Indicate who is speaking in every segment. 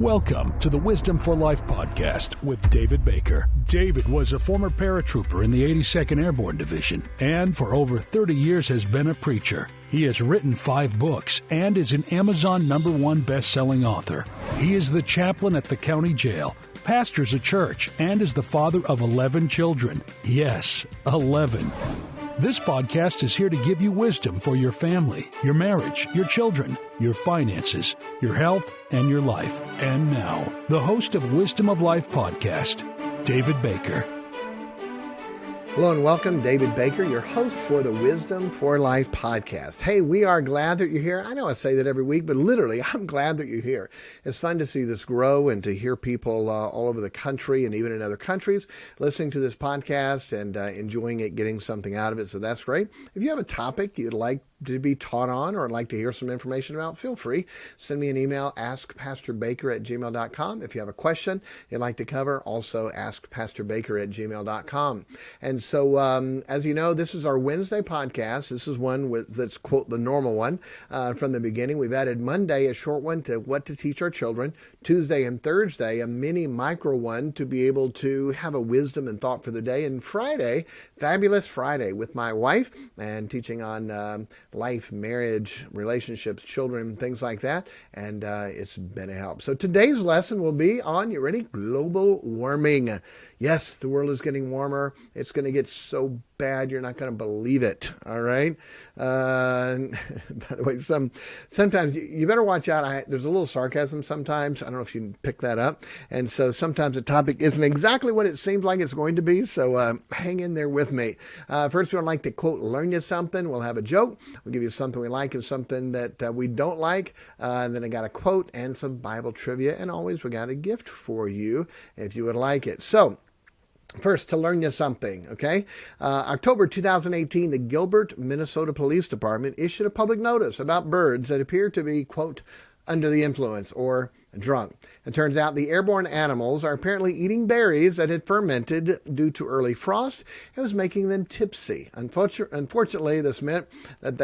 Speaker 1: Welcome to the Wisdom for Life podcast with David Baker. David was a former paratrooper in the 82nd Airborne Division and for over 30 years has been a preacher. He has written 5 books and is an Amazon #1 best-selling author. He is the chaplain at the county jail, pastors a church, and is the father of 11 children. Yes, 11. This podcast is here to give you wisdom for your family, your marriage, your children, your finances, your health, and your life. And now, the host of Wisdom of Life podcast, David Baker.
Speaker 2: Hello and welcome, David Baker, your host for the Wisdom for Life podcast. Hey, we are glad that you're here. I know I say that every week, but literally, I'm glad that you're here. It's fun to see this grow and to hear people all over the country and even in other countries listening to this podcast and enjoying it, getting something out of it. So that's great. If you have a topic you'd like to be taught on or like to hear some information about, feel free. Send me an email, askpastorbaker@gmail.com. If you have a question you'd like to cover, also askpastorbaker@gmail.com. And so, as you know, this is our Wednesday podcast. This is one that's, quote, the normal one from the beginning. We've added Monday, a short one to what to teach our children. Tuesday and Thursday, a mini micro one to be able to have a wisdom and thought for the day. And Friday, Fabulous Friday with my wife and teaching on life, marriage, relationships, children, things like that. And it's been a help. So today's lesson will be on, you ready? Global warming. Yes, the world is getting warmer. It's going to get so bad you're not going to believe it. All right. By the way, sometimes you better watch out. There's a little sarcasm sometimes. I don't know if you can pick that up. And so sometimes the topic isn't exactly what it seems like it's going to be. So hang in there with me. First, we'd like to, quote, learn you something. We'll have a joke. We'll give you something we like and something that we don't like. And then I got a quote and some Bible trivia. And always we got a gift for you if you would like it. So, first, to learn you something, okay? October 2018, the Gilbert, Minnesota Police Department issued a public notice about birds that appear to be, quote, under the influence or drunk. It turns out the airborne animals are apparently eating berries that had fermented due to early frost. It was making them tipsy. Unfortunately, this meant that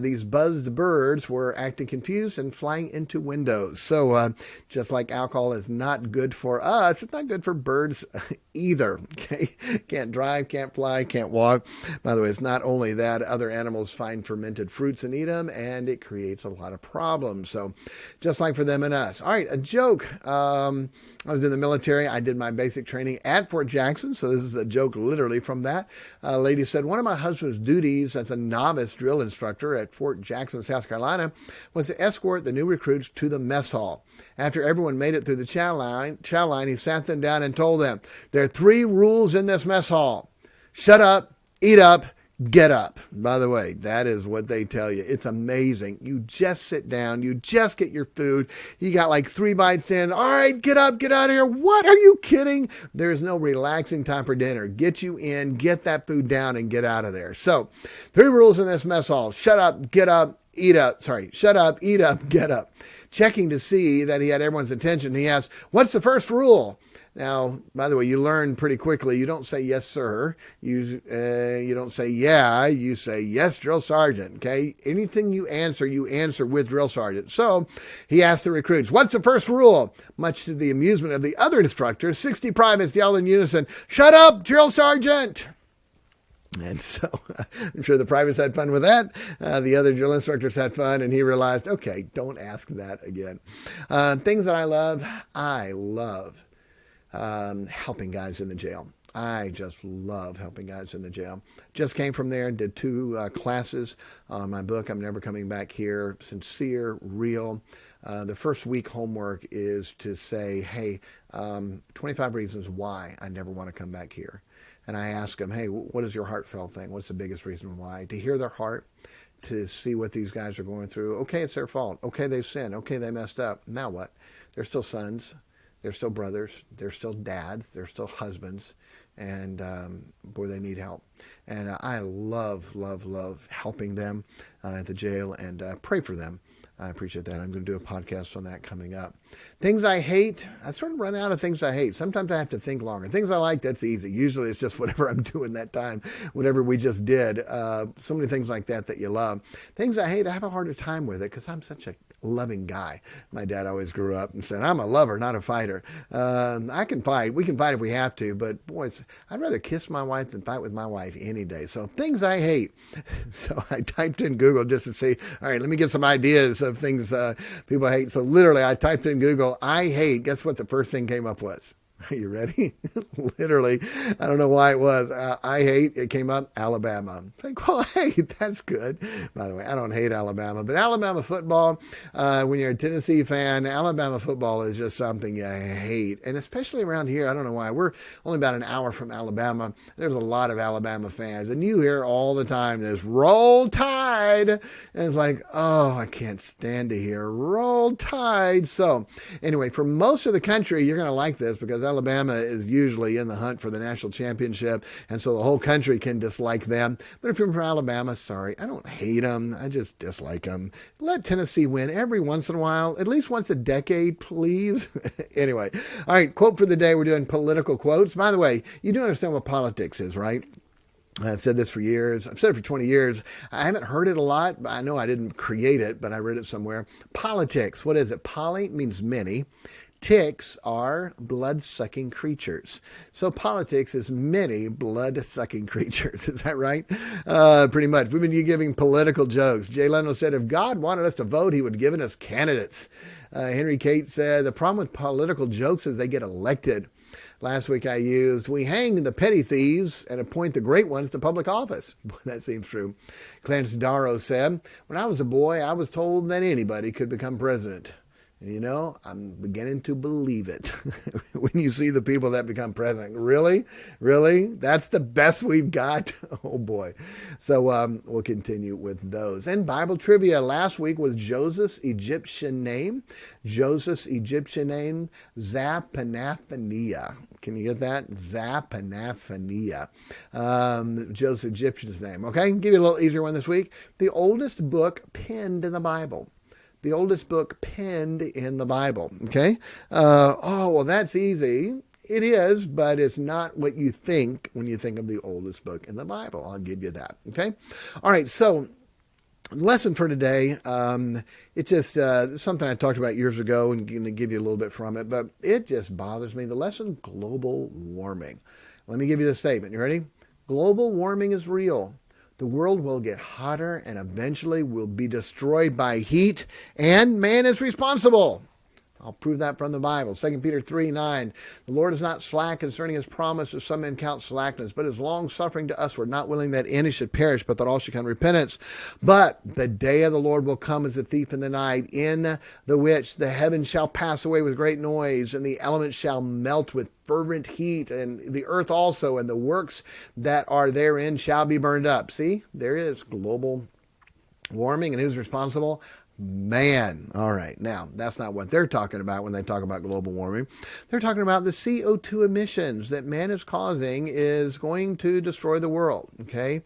Speaker 2: these buzzed birds were acting confused and flying into windows. So just like alcohol is not good for us, it's not good for birds either. Okay, can't drive, can't fly, can't walk. By the way, it's not only that, other animals find fermented fruits and eat them, and it creates a lot of problems. So just like for them and us. All right, a joke. I was in the military. I did my basic training at Fort Jackson. So this is a joke literally from that. A lady said, one of my husband's duties as a novice drill instructor at Fort Jackson, South Carolina, was to escort the new recruits to the mess hall. After everyone made it through the chow line, he sat them down and told them, there are 3 rules in this mess hall. Shut up, eat up, get up. By the way, that is what they tell you. It's amazing. You just sit down. You just get your food. You got like 3 bites in. All right, get up, get out of here. What? Are you kidding? There's no relaxing time for dinner. Get you in, get that food down, and get out of there. So 3 rules in this mess hall. Shut up, get up, eat up. Sorry, shut up, eat up, get up. Checking to see that he had everyone's attention, he asked, what's the first rule? Now, by the way, you learn pretty quickly. You don't say, yes, sir. You don't say, yeah. You say, yes, drill sergeant. Okay. Anything you answer with drill sergeant. So he asked the recruits, what's the first rule? Much to the amusement of the other instructors, 60 privates yelled in unison, shut up, drill sergeant. And so I'm sure the privates had fun with that. The other drill instructors had fun, and he realized, okay, don't ask that again. Things that I love helping guys in the jail. I just love helping guys in the jail. Just came from there and did 2 classes on my book, I'm Never Coming Back Here. Sincere, real. The first week homework is to say, hey, 25 reasons why I never want to come back here. And I ask them, hey, what is your heartfelt thing? What's the biggest reason why? To hear their heart, to see what these guys are going through. Okay, it's their fault. Okay, they've sinned. Okay, they messed up. Now what? They're still sons. They're still brothers. They're still dads. They're still husbands. And boy, they need help. And I love helping them at the jail and pray for them. I appreciate that. I'm going to do a podcast on that coming up. Things I hate. I sort of run out of things I hate. Sometimes I have to think longer. Things I like, that's easy. Usually it's just whatever I'm doing that time, whatever we just did. So many things like that you love. Things I hate, I have a harder time with it because I'm such a loving guy. My dad always grew up and said, I'm a lover, not a fighter. I can fight. We can fight if we have to, but boys, I'd rather kiss my wife than fight with my wife any day. So things I hate. So I typed in Google just to see, all right, let me get some ideas of things people hate. So literally I typed in Google, I hate. Guess what the first thing came up was? Are you ready? Literally, I don't know why it was. I hate, it came up, Alabama. It's like, well, hey, that's good. By the way, I don't hate Alabama, but Alabama football, when you're a Tennessee fan, Alabama football is just something you hate. And especially around here, I don't know why. We're only about an hour from Alabama. There's a lot of Alabama fans. And you hear all the time this, Roll Tide. And it's like, oh, I can't stand to hear Roll Tide. So anyway, for most of the country, you're going to like this because Alabama is usually in the hunt for the national championship, and so the whole country can dislike them. But if you're from Alabama, sorry, I don't hate them. I just dislike them. Let Tennessee win every once in a while, at least once a decade, please. Anyway, all right, quote for the day. We're doing political quotes. By the way, you do understand what politics is, right? I've said this for years. I've said it for 20 years. I haven't heard it a lot, but I know I didn't create it, but I read it somewhere. Politics, what is it? Poly means many. Ticks are blood-sucking creatures. So politics is many blood-sucking creatures. Is that right? Pretty much. We've been giving political jokes. Jay Leno said, if God wanted us to vote, he would have given us candidates. Henry Cate said, the problem with political jokes is they get elected. Last week I used, we hang the petty thieves and appoint the great ones to public office. Boy, that seems true. Clarence Darrow said, when I was a boy, I was told that anybody could become president. And you know, I'm beginning to believe it when you see the people that become president. Really? Really? That's the best we've got? Oh, boy. So we'll continue with those. And Bible trivia last week was Joseph's Egyptian name. Joseph's Egyptian name, Zapanaphania. Can you get that? Zapanaphania. Joseph's Egyptian's name. Okay, give you a little easier one this week. The oldest book penned in the Bible. The oldest book penned in the Bible, okay? Well, that's easy. It is, but it's not what you think when you think of the oldest book in the Bible. I'll give you that, okay? All right, so lesson for today, it's just something I talked about years ago and going to give you a little bit from it, but it just bothers me. The lesson, global warming. Let me give you the statement. You ready? Global warming is real. The world will get hotter and eventually will be destroyed by heat, and man is responsible. I'll prove that from the Bible. 2 Peter 3:9. The Lord is not slack concerning his promise, as some men count slackness, but is long-suffering to us. We're not willing that any should perish, but that all should come to repentance. But the day of the Lord will come as a thief in the night, in the which the heavens shall pass away with great noise, and the elements shall melt with fervent heat, and the earth also, and the works that are therein shall be burned up. See, there is global warming, and who's responsible? Man. All right. Now, that's not what they're talking about when they talk about global warming. They're talking about the CO2 emissions that man is causing is going to destroy the world. Okay.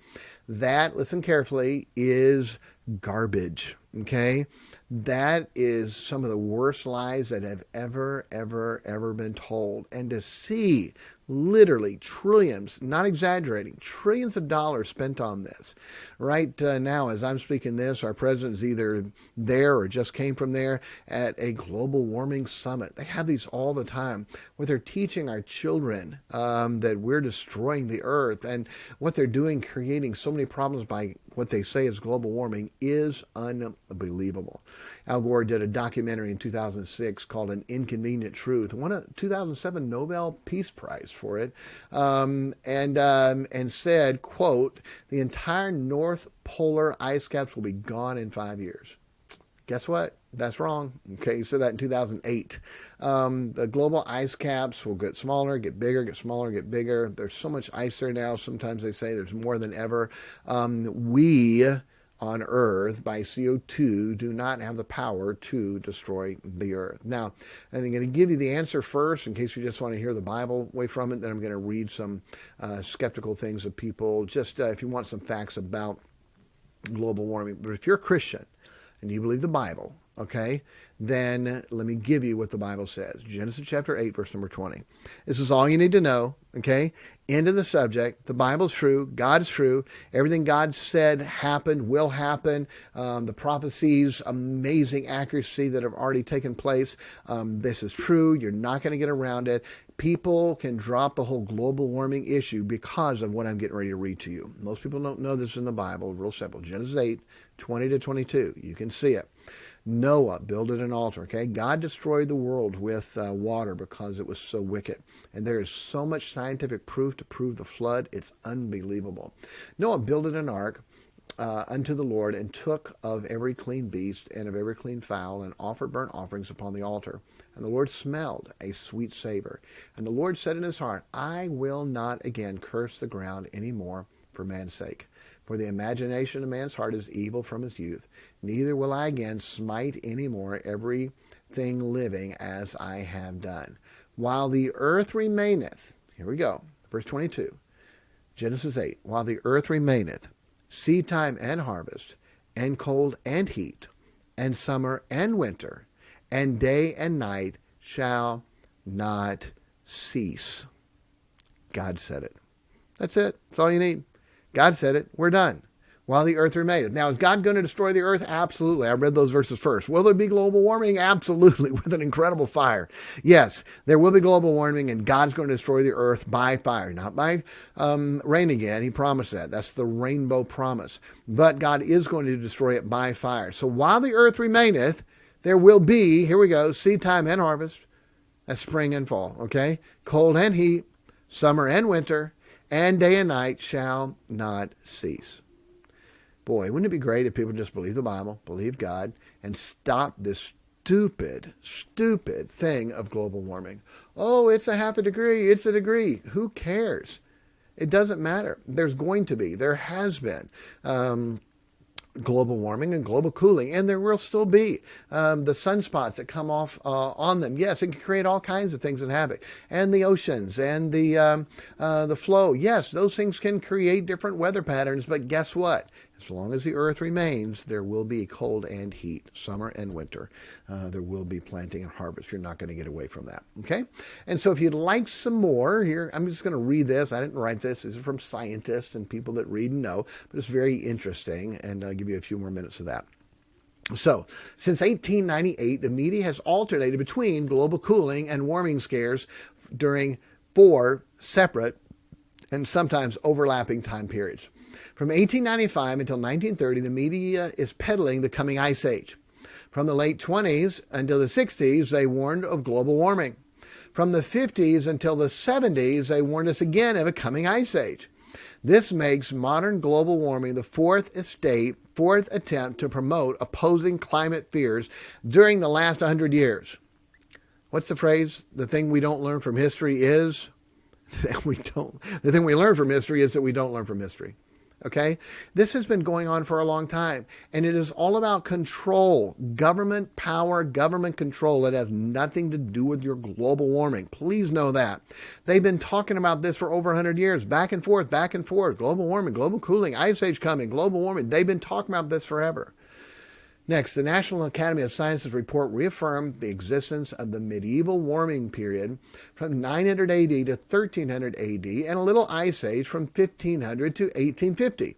Speaker 2: That, listen carefully, is garbage. Okay. That is some of the worst lies that have ever been told. And to see literally trillions, not exaggerating, trillions of dollars spent on this. Right now, as I'm speaking this, our president's either there or just came from there at a global warming summit. They have these all the time where they're teaching our children that we're destroying the earth, and what they're doing, creating so many problems by what they say is global warming, is unbelievable. Al Gore did a documentary in 2006 called An Inconvenient Truth, won a 2007 Nobel Peace Prize for it, and said, quote, the entire North Polar ice caps will be gone in 5 years. Guess what? That's wrong. Okay, he said that in 2008. The global ice caps will get smaller, get bigger, get smaller, get bigger. There's so much ice there now. Sometimes they say there's more than ever. We on Earth, by CO2, do not have the power to destroy the Earth. Now, I'm going to give you the answer first in case you just want to hear the Bible away from it. Then I'm going to read some skeptical things of people, just if you want some facts about global warming. But if you're a Christian and you believe the Bible, okay, then let me give you what the Bible says. Genesis chapter 8, verse number 20. This is all you need to know, okay? End of the subject. The Bible's true. God's true. Everything God said happened, will happen. The prophecies, amazing accuracy that have already taken place. This is true. You're not going to get around it. People can drop the whole global warming issue because of what I'm getting ready to read to you. Most people don't know this in the Bible. Real simple. Genesis 8, 20 to 22. You can see it. Noah builded an altar, okay? God destroyed the world with water because it was so wicked. And there is so much scientific proof to prove the flood. It's unbelievable. Noah builded an ark unto the Lord and took of every clean beast and of every clean fowl and offered burnt offerings upon the altar. And the Lord smelled a sweet savor. And the Lord said in his heart, I will not again curse the ground any more for man's sake. For the imagination of man's heart is evil from his youth. Neither will I again smite any more everything living as I have done. While the earth remaineth, here we go, verse 22, Genesis 8, while the earth remaineth, seed time and harvest, and cold and heat, and summer and winter, and day and night shall not cease. God said it. That's it. That's all you need. God said it. We're done. While the earth remaineth. Now, is God going to destroy the earth? Absolutely. I read those verses first. Will there be global warming? Absolutely. With an incredible fire. Yes, there will be global warming, and God's going to destroy the earth by fire, not by rain again. He promised that. That's the rainbow promise. But God is going to destroy it by fire. So while the earth remaineth, there will be, here we go, seed time and harvest. That's spring and fall, okay? Cold and heat, summer and winter, and day and night shall not cease. Boy, wouldn't it be great if people just believe the Bible, believe God, and stop this stupid thing of global warming? Oh, it's a half a degree. It's a degree. Who cares? It doesn't matter. There's going to be. There has been. Global warming and global cooling, and there will still be the sunspots that come off on them. Yes, it can create all kinds of things in havoc, and the oceans and the flow. Yes, those things can create different weather patterns, but guess what? As long as the earth remains, there will be cold and heat, summer and winter. There will be planting and harvest. You're not going to get away from that, okay? And so if you'd like some more, here, I'm just going to read this. I didn't write this. This is from scientists and people that read and know, but it's very interesting, and I'll give you a few more minutes of that. So, since 1898, the media has alternated between global cooling and warming scares during 4 separate and sometimes overlapping time periods. From 1895 until 1930, the media is peddling the coming ice age. From the late 20s until the 60s, they warned of global warming. From the 50s until the 70s, they warned us again of a coming ice age. This makes modern global warming the fourth attempt to promote opposing climate fears during the last 100 years. What's the phrase? The thing we don't learn from history is that we don't. The thing we learn from history is that we don't learn from history. Okay? This has been going on for a long time, and it is all about control, government power, government control. It has nothing to do with your global warming. Please know that. They've been talking about this for over 100 years, back and forth, global warming, global cooling, ice age coming, global warming. They've been talking about this forever. Next, the National Academy of Sciences report reaffirmed the existence of the medieval warming period from 900 AD to 1300 AD and a little ice age from 1500 to 1850.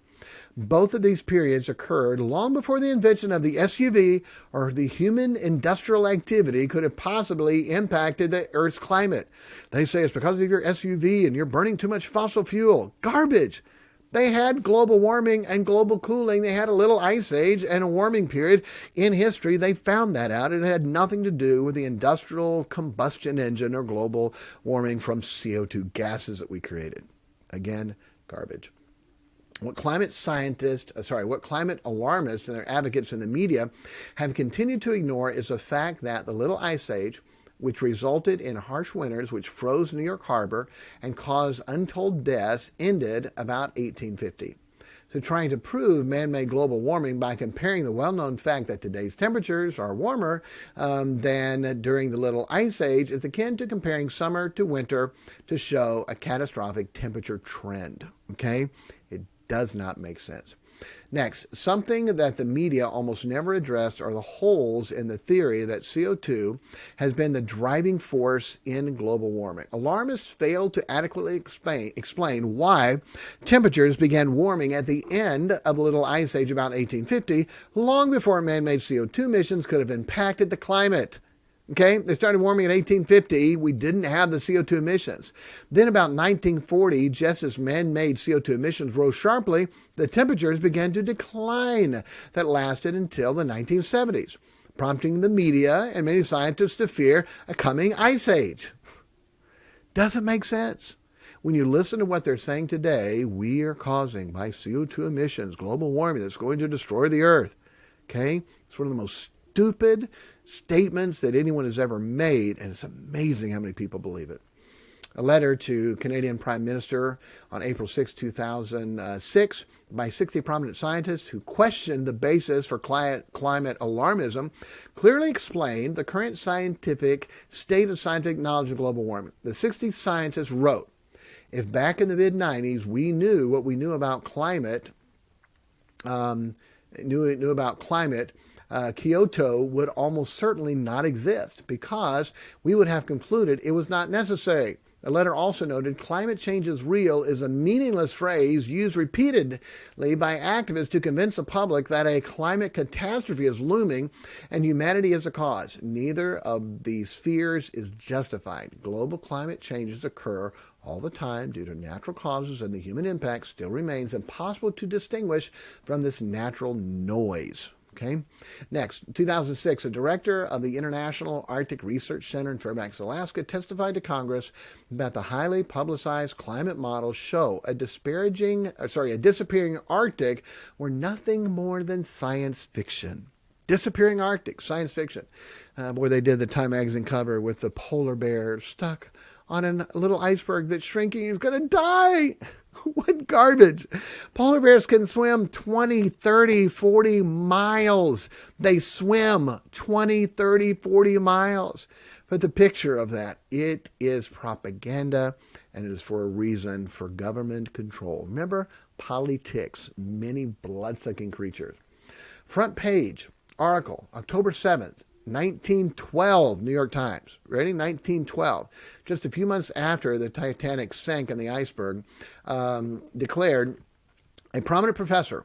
Speaker 2: Both of these periods occurred long before the invention of the SUV or the human industrial activity could have possibly impacted the Earth's climate. They say it's because of your SUV and you're burning too much fossil fuel. Garbage! They had global warming and global cooling. They had a little ice age and a warming period in history. They found that out. It had nothing to do with the industrial combustion engine or global warming from CO2 gases that we created. Again, garbage. What climate alarmists and their advocates in the media have continued to ignore is the fact that the little ice age, which resulted in harsh winters which froze New York Harbor and caused untold deaths, ended about 1850. So trying to prove man-made global warming by comparing the well-known fact that today's temperatures are warmer than during the little ice age is akin to comparing summer to winter to show a catastrophic temperature trend. Okay? It does not make sense. Next, something that the media almost never addressed are the holes in the theory that CO2 has been the driving force in global warming. Alarmists failed to adequately explain why temperatures began warming at the end of the Little Ice Age about 1850, long before man-made CO2 emissions could have impacted the climate. Okay, they started warming in 1850. We didn't have the CO2 emissions. Then about 1940, just as man-made CO2 emissions rose sharply, the temperatures began to decline. That lasted until the 1970s, prompting the media and many scientists to fear a coming ice age. Doesn't make sense. When you listen to what they're saying today, we are causing by CO2 emissions global warming that's going to destroy the earth. Okay, it's one of the most stupid statements that anyone has ever made, and it's amazing how many people believe it. A letter to Canadian Prime Minister on April 6, 2006 by 60 prominent scientists who questioned the basis for climate alarmism clearly explained the current scientific state of scientific knowledge of global warming. The 60 scientists wrote, if back in the mid-90s we knew what we knew about climate, Kyoto would almost certainly not exist because we would have concluded it was not necessary. The letter also noted climate change is real is a meaningless phrase used repeatedly by activists to convince the public that a climate catastrophe is looming and humanity is the cause. Neither of these fears is justified. Global climate changes occur all the time due to natural causes, and the human impact still remains impossible to distinguish from this natural noise. Okay. Next, 2006, a director of the International Arctic Research Center in Fairbanks, Alaska, testified to Congress that the highly publicized climate models show a disappearing Arctic were nothing more than science fiction. Disappearing Arctic, science fiction. Where they did the Time magazine cover with the polar bear stuck on a little iceberg that's shrinking and is going to die. What garbage. Polar bears can swim 20, 30, 40 miles. They swim 20, 30, 40 miles. But the picture of that, it is propaganda, and it is for a reason, for government control. Remember, politics, many blood-sucking creatures. Front page article, October 7th. 1912, New York Times. Ready? 1912. Just a few months after the Titanic sank and the iceberg declared, a prominent professor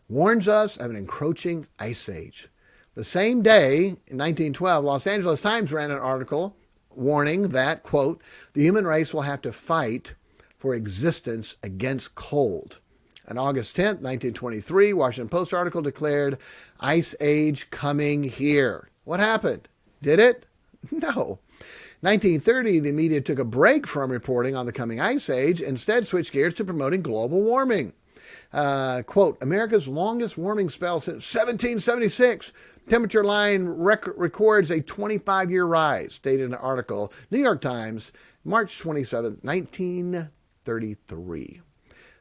Speaker 2: warns us of an encroaching ice age. The same day, in 1912, Los Angeles Times ran an article warning that, quote, the human race will have to fight for existence against cold. On August 10th, 1923, Washington Post article declared, ice age coming here. What happened? Did it? No. 1930, the media took a break from reporting on the coming ice age, instead switched gears to promoting global warming. Quote, America's longest warming spell since 1776. Temperature line records a 25-year rise, stated in an article, New York Times, March 27, 1933.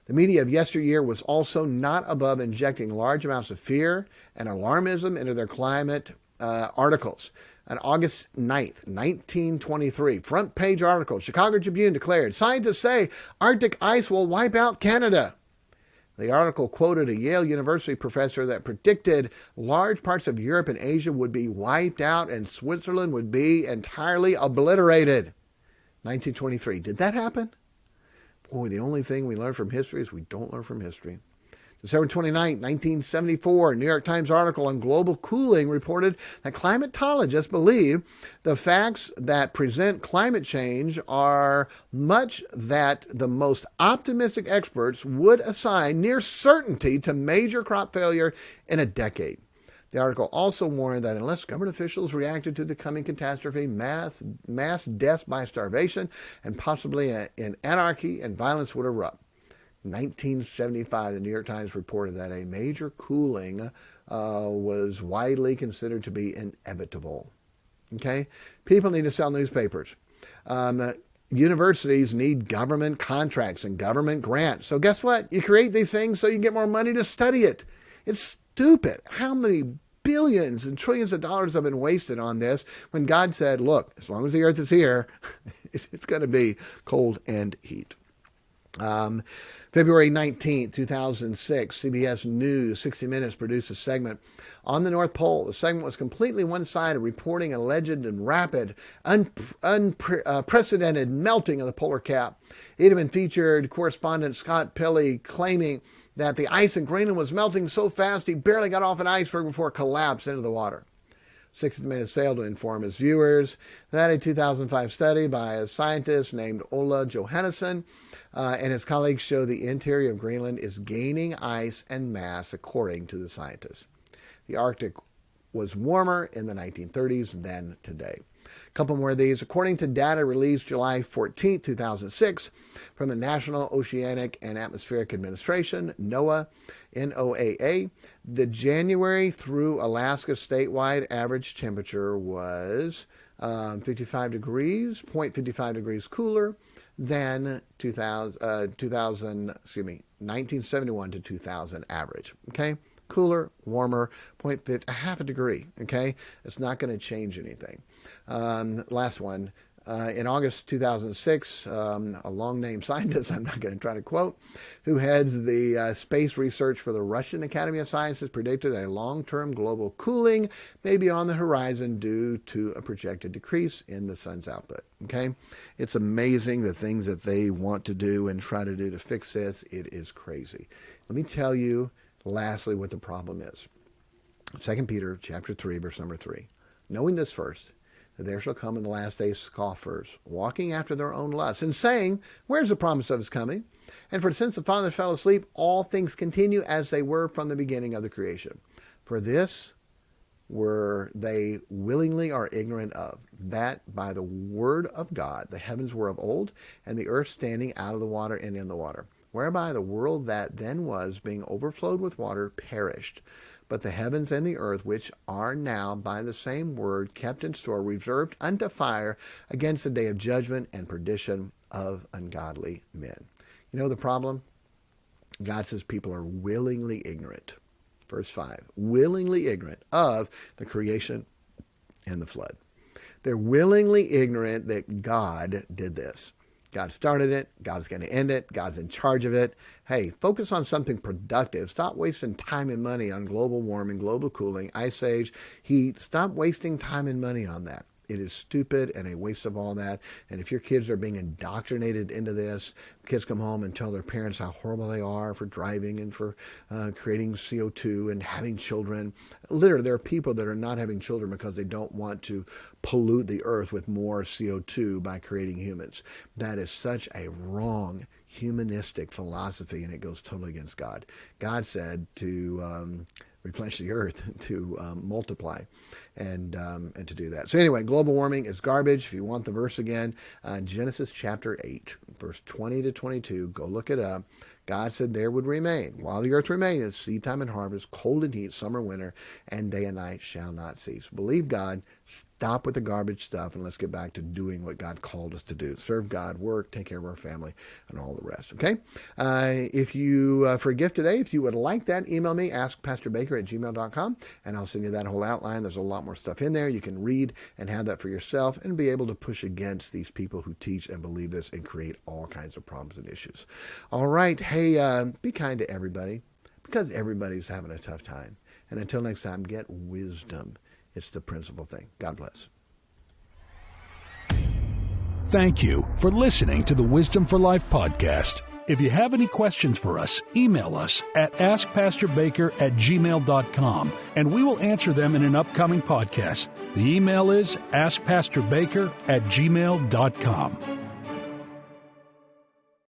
Speaker 2: The media of yesteryear was also not above injecting large amounts of fear and alarmism into their climate articles. On August 9th, 1923, front page article, Chicago Tribune declared, scientists say Arctic ice will wipe out Canada. The article quoted a Yale University professor that predicted large parts of Europe and Asia would be wiped out and Switzerland would be entirely obliterated. 1923. Did that happen? Boy, the only thing we learn from history is we don't learn from history. December 29, 1974, New York Times article on global cooling reported that climatologists believe the facts that present climate change are much that the most optimistic experts would assign near certainty to major crop failure in a decade. The article also warned that unless government officials reacted to the coming catastrophe, mass deaths by starvation and possibly in anarchy and violence would erupt. 1975, the New York Times reported that a major cooling was widely considered to be inevitable. Okay? People need to sell newspapers. Universities need government contracts and government grants. So guess what? You create these things so you can get more money to study it. It's stupid. How many billions and trillions of dollars have been wasted on this when God said, look, as long as the earth is here, it's going to be cold and heat. February 19th, 2006, CBS News, 60 Minutes produced a segment on the North Pole. The segment was completely one-sided, reporting an alleged and rapid, unprecedented melting of the polar cap. It even featured correspondent Scott Pelley claiming that the ice in Greenland was melting so fast he barely got off an iceberg before it collapsed into the water. 60 Minutes failed to inform its viewers that a 2005 study by a scientist named Ola Johannesson and his colleagues show the interior of Greenland is gaining ice and mass, according to the scientists. The Arctic was warmer in the 1930s than today. A couple more of these. According to data released July 14, 2006, from the National Oceanic and Atmospheric Administration, NOAA, NOAA, the January through Alaska statewide average temperature was 55 degrees, 0.55 degrees cooler than 1971 to 2000 average. Okay? Cooler, warmer, 0.5, a half a degree. Okay? It's not going to change anything. Last one. In August 2006, a long-name scientist, I'm not going to try to quote, who heads the space research for the Russian Academy of Sciences, predicted a long-term global cooling may be on the horizon due to a projected decrease in the sun's output. Okay? It's amazing the things that they want to do and try to do to fix this. It is crazy. Let me tell you, lastly, what the problem is. 2 Peter chapter 3, verse number 3. Knowing this first, that there shall come in the last days scoffers, walking after their own lusts, and saying, where's the promise of his coming? And for since the fathers fell asleep, all things continue as they were from the beginning of the creation. For this were they willingly are ignorant of, that by the word of God the heavens were of old, and the earth standing out of the water and in the water, whereby the world that then was, being overflowed with water, perished. But the heavens and the earth, which are now by the same word kept in store, reserved unto fire against the day of judgment and perdition of ungodly men. You know the problem? God says people are willingly ignorant. Verse 5, willingly ignorant of the creation and the flood. They're willingly ignorant that God did this. God started it. God's going to end it. God's in charge of it. Hey, focus on something productive. Stop wasting time and money on global warming, global cooling, ice age, heat. Stop wasting time and money on that. It is stupid and a waste of all that. And if your kids are being indoctrinated into this, kids come home and tell their parents how horrible they are for driving and for creating CO2 and having children. Literally, there are people that are not having children because they don't want to pollute the earth with more CO2 by creating humans. That is such a wrong humanistic philosophy, and it goes totally against God. God said to replenish the earth, to multiply, and to do that. So anyway, global warming is garbage. If you want the verse again, Genesis chapter 8, verse 20 to 22, go look it up. God said there would remain, while the earth remaineth, seed time and harvest, cold and heat, summer, winter, and day and night shall not cease. Believe God, stop with the garbage stuff, and let's get back to doing what God called us to do. Serve God, work, take care of our family, and all the rest, okay? If you, for a gift today, if you would like that, email me, askpastorbaker@gmail.com, and I'll send you that whole outline. There's a lot more stuff in there. You can read and have that for yourself and be able to push against these people who teach and believe this and create all kinds of problems and issues. All right. Hey, be kind to everybody, because everybody's having a tough time. And until next time, get wisdom. It's the principal thing. God bless.
Speaker 1: Thank you for listening to the Wisdom for Life podcast. If you have any questions for us, email us at askpastorbaker@gmail.com, and we will answer them in an upcoming podcast. The email is askpastorbaker@gmail.com.